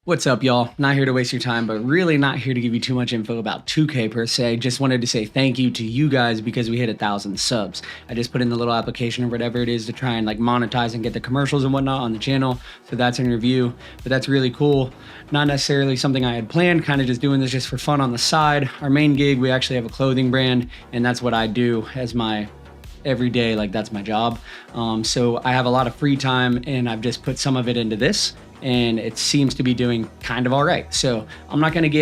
What's up, y'all? Not here to waste your time, but really not here to give you too much info about 2K per se. Just wanted to say thank you to you guys because we hit 1,000 subs. I just put in the little application or whatever it is to try and like monetize and get the commercials and whatnot on the channel. So that's in review, but that's really cool. Not necessarily something I had planned, kind of just doing this just for fun on the side. Our main gig, we actually have a clothing brand, and that's what I do as my every day, like that's my job. So I have a lot of free time, and I've just put some of it into this, and it seems to be doing kind of all right. So I'm not gonna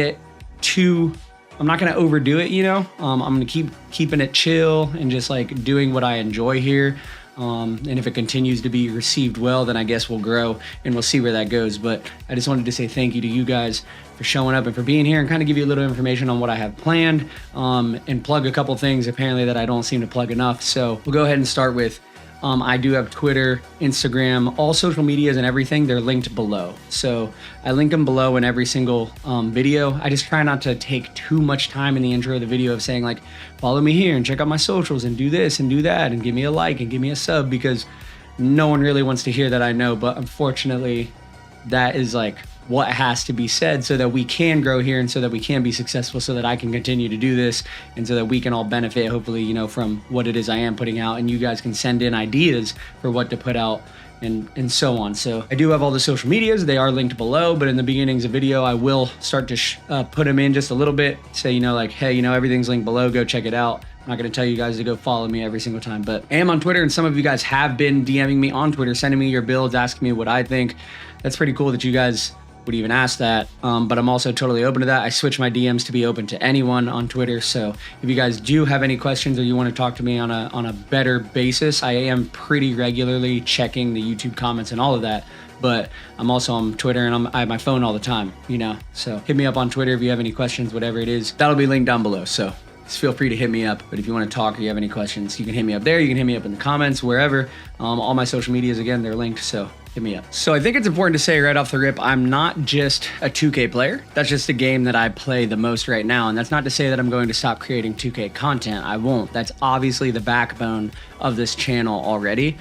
overdo it, you know? I'm gonna keep keeping it chill and just like doing what I enjoy here. And if it continues to be received well, then I guess we'll grow and we'll see where that goes. But I just wanted to say thank you to you guys for showing up and for being here, and kind of give you a little information on what I have planned, and plug a couple things apparently that I don't seem to plug enough. So we'll go ahead and start with I do have Twitter, Instagram, all social medias and everything. They're linked below. So I link them below in every single video. I just try not to take too much time in the intro of the video of saying like, follow me here and check out my socials and do this and do that and give me a like and give me a sub, because no one really wants to hear that, I know. But unfortunately, that is like what has to be said so that we can grow here and so that we can be successful, so that I can continue to do this and so that we can all benefit, hopefully, you know, from what it is I am putting out, and you guys can send in ideas for what to put out and so on. So I do have all the social medias. They are linked below, but in the beginnings of video, I will start to put them in just a little bit, say, you know, like, hey, you know, everything's linked below, go check it out. I'm not going to tell you guys to go follow me every single time, but I am on Twitter, and some of you guys have been DMing me on Twitter, sending me your builds, asking me what I think. That's pretty cool that you guys would even ask that, but I'm also totally open to that. I switch my DMs to be open to anyone on Twitter, so if you guys do have any questions or you want to talk to me on a better basis, I am pretty regularly checking the YouTube comments and all of that, but I'm also on Twitter, and I have my phone all the time, you know, so hit me up on Twitter if you have any questions, whatever it is. That'll be linked down below, so just feel free to hit me up. But if you want to talk or you have any questions, you can hit me up there, you can hit me up in the comments, wherever. All my social medias, again, they're linked, so hit me up. So I think it's important to say right off the rip, I'm not just a 2K player. That's just the game that I play the most right now. And that's not to say that I'm going to stop creating 2K content. I won't. That's obviously the backbone of this channel already.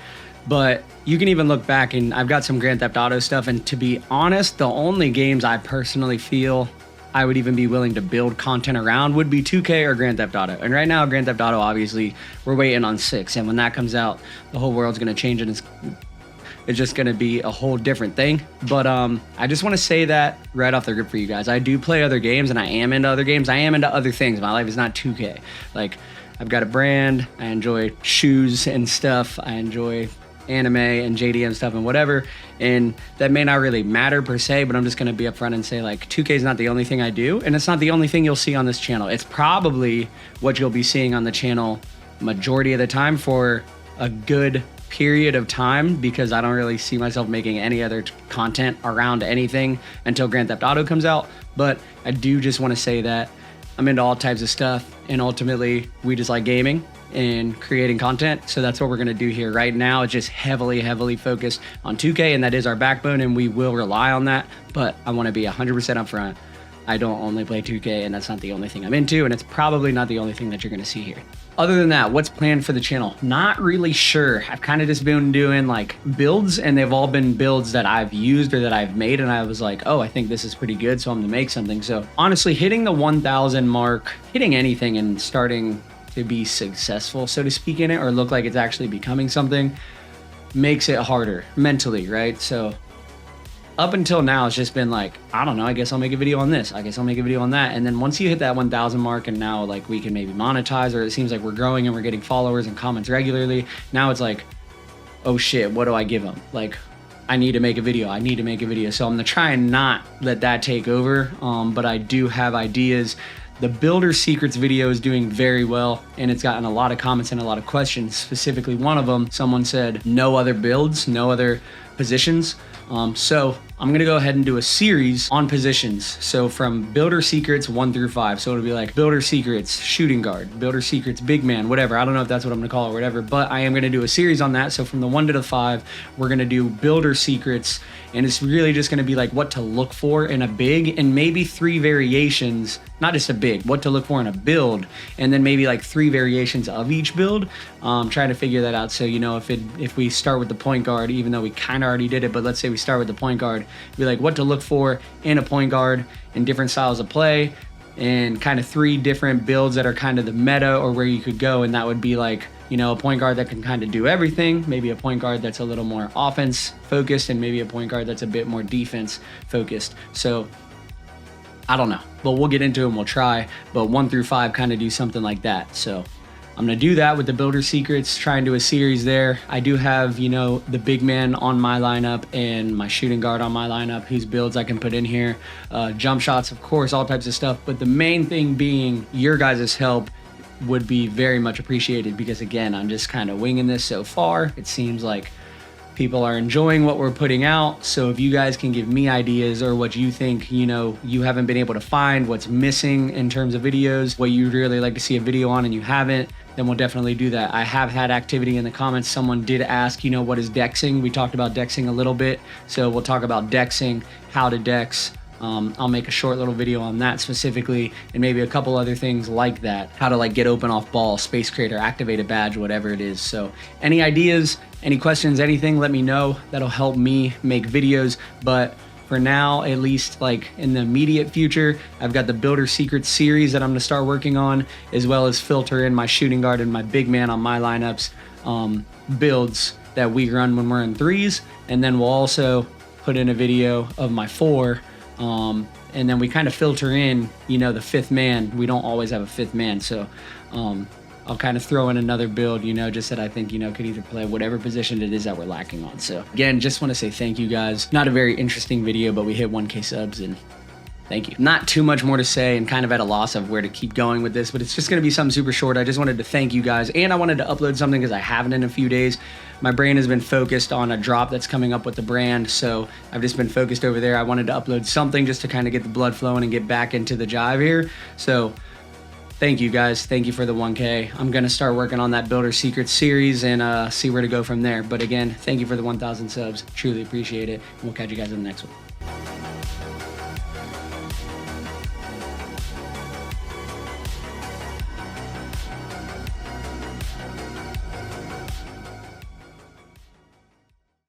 But you can even look back, and I've got some Grand Theft Auto stuff. And to be honest, the only games I personally feel I would even be willing to build content around would be 2K or Grand Theft Auto. And right now, Grand Theft Auto, obviously, we're waiting on 6. And when that comes out, the whole world's going to change, and it's just going to be a whole different thing. But I just want to say that right off the rip for you guys. I do play other games, and I am into other games. I am into other things. My life is not 2K. Like, I've got a brand. I enjoy shoes and stuff. I enjoy anime and JDM stuff and whatever, and that may not really matter per se, but I'm just going to be upfront and say, like, 2K is not the only thing I do, and it's not the only thing you'll see on this channel. It's probably what you'll be seeing on the channel majority of the time for a good period of time, because I don't really see myself making any other content around anything until Grand Theft Auto comes out. But I do just want to say that I'm into all types of stuff, and ultimately we just like gaming and creating content. So that's what we're going to do here. Right now, it's just heavily focused on 2K, and that is our backbone, and we will rely on that. But I want to be 100% upfront. I don't only play 2K, and that's not the only thing I'm into, and it's probably not the only thing that you're going to see here. Other than that, what's planned for the channel? Not really sure. I've kind of just been doing like builds, and they've all been builds that I've used or that I've made, and I was like, oh, I think this is pretty good, so I'm gonna make something. So honestly, hitting the 1,000 mark, hitting anything and starting to be successful, so to speak, in it, or look like it's actually becoming something, makes it harder mentally, right? So up until now, it's just been like, I don't know, I guess I'll make a video on this, I guess I'll make a video on that. And then once you hit that 1,000 mark, and now like we can maybe monetize, or it seems like we're growing and we're getting followers and comments regularly, now it's like, oh shit, what do I give them? Like, I need to make a video, I need to make a video. So I'm gonna try and not let that take over, but I do have ideas. The Builder Secrets video is doing very well, and it's gotten a lot of comments and a lot of questions. Specifically, one of them, someone said, no other builds, no other positions. So I'm gonna go ahead and do a series on positions. So from Builder Secrets 1 through 5. So it'll be like Builder Secrets shooting guard, Builder Secrets big man, whatever. I don't know if that's what I'm gonna call it or whatever, but I am gonna do a series on that. So from the 1 to the 5, we're gonna do Builder Secrets, And it's really just going to be like what to look for in a big, and maybe 3 variations, not just a big, what to look for in a build, and then maybe like 3 variations of each build. Trying to figure that out. So, you know, if we start with the point guard, even though we kind of already did it, but let's say we start with the point guard, be like what to look for in a point guard in different styles of play, and kind of 3 different builds that are kind of the meta or where you could go. And that would be like, you know, a point guard that can kind of do everything, maybe a point guard that's a little more offense focused, and maybe a point guard that's a bit more defense focused. So I don't know, but we'll get into it and we'll try. But 1 through 5 kind of do something like that. So I'm going to do that with the builder secrets, try and do a series there. I do have, you know, the big man on my lineup and my shooting guard on my lineup, whose builds I can put in here. Jump shots, of course, all types of stuff. But the main thing being your guys' help would be very much appreciated, because again, I'm just kind of winging this so far. It seems like people are enjoying what we're putting out. So if you guys can give me ideas or what you think, you know, you haven't been able to find, what's missing in terms of videos, what you'd really like to see a video on and you haven't, then we'll definitely do that. I have had activity in the comments. Someone did ask, you know, what is dexing? We talked about dexing a little bit. So we'll talk about dexing, how to dex. I'll make a short little video on that specifically, and maybe a couple other things like that. How to like get open off ball, space creator, activate a badge, whatever it is. So any ideas, any questions, anything, let me know. That'll help me make videos. But for now, at least like in the immediate future, I've got the Builder Secrets series that I'm gonna start working on, as well as filter in my shooting guard and my big man on my lineups, builds that we run when we're in 3s. And then we'll also put in a video of my 4. And then we kind of filter in, you know, the 5th man. We don't always have a 5th man. So I'll kind of throw in another build, you know, just that I think, you know, could either play whatever position it is that we're lacking on. So again, just want to say thank you guys. Not a very interesting video, but we hit 1K subs, and thank you. Not too much more to say, and kind of at a loss of where to keep going with this, but it's just going to be something super short. I just wanted to thank you guys, and I wanted to upload something because I haven't in a few days. My brain has been focused on a drop that's coming up with the brand, so I've just been focused over there. I wanted to upload something just to kind of get the blood flowing and get back into the jive here. So thank you guys. Thank you for the 1K. I'm going to start working on that Builder Secrets series and see where to go from there. But again, thank you for the 1,000 subs. Truly appreciate it. And we'll catch you guys in the next one.